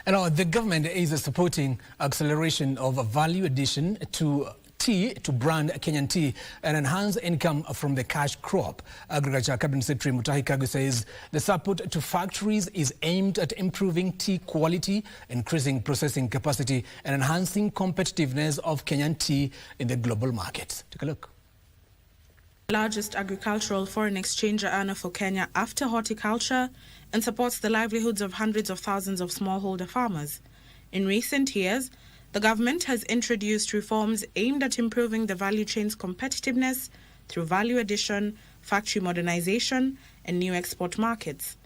And the government is supporting acceleration of value addition to tea, to brand Kenyan tea and enhance income from the cash crop. Agriculture Cabinet Secretary Mutahi Kagwe says the support to factories is aimed at improving tea quality, increasing processing capacity and enhancing competitiveness of Kenyan tea in the global markets. Take a look. Largest agricultural foreign exchange earner for Kenya after horticulture, and supports the livelihoods of hundreds of thousands of smallholder farmers. In recent years, the government has introduced reforms aimed at improving the value chain's competitiveness through value addition, factory modernization, and new export markets.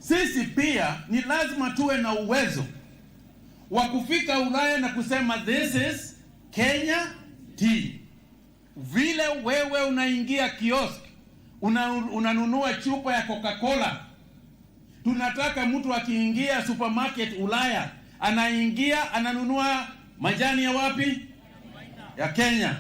Sisi pia ni lazima tuwe na uwezo wa kufika Ulaya na kusema this is Kenya tea. Vile wewe unaingia kiosk, unanunua chupa ya Coca-Cola. Tunataka mtu akiingia supermarket Ulaya, anaingia ananunua majani ya wapi? Ya Kenya.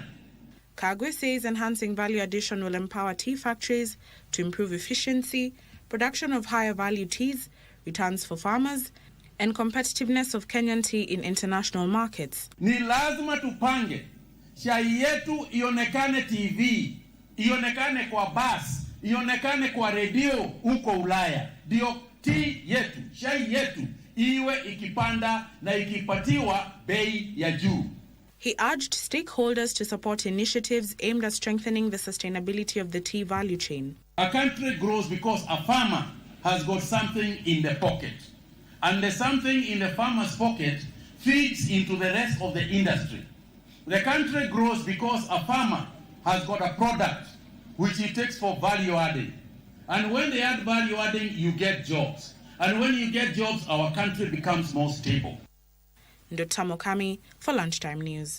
Kagwe says enhancing value addition will empower tea factories to improve efficiency, production of higher value teas, returns for farmers, and competitiveness of Kenyan tea in international markets. Ni lazima tupange chai yetu ionekane TV, ionekane kwa bus, ionekane kwa radio huko Ulaya. Ndio tea yetu, chai yetu iwe ikipanda na ikipatiwa bei ya juu. He urged stakeholders to support initiatives aimed at strengthening the sustainability of the tea value chain. A country grows because a farmer has got something in the pocket. And the something in the farmer's pocket feeds into the rest of the industry. The country grows because a farmer has got a product which he takes for value adding. And when they add value adding, you get jobs. And when you get jobs, our country becomes more stable. Ndotamo Kami for Lunchtime News.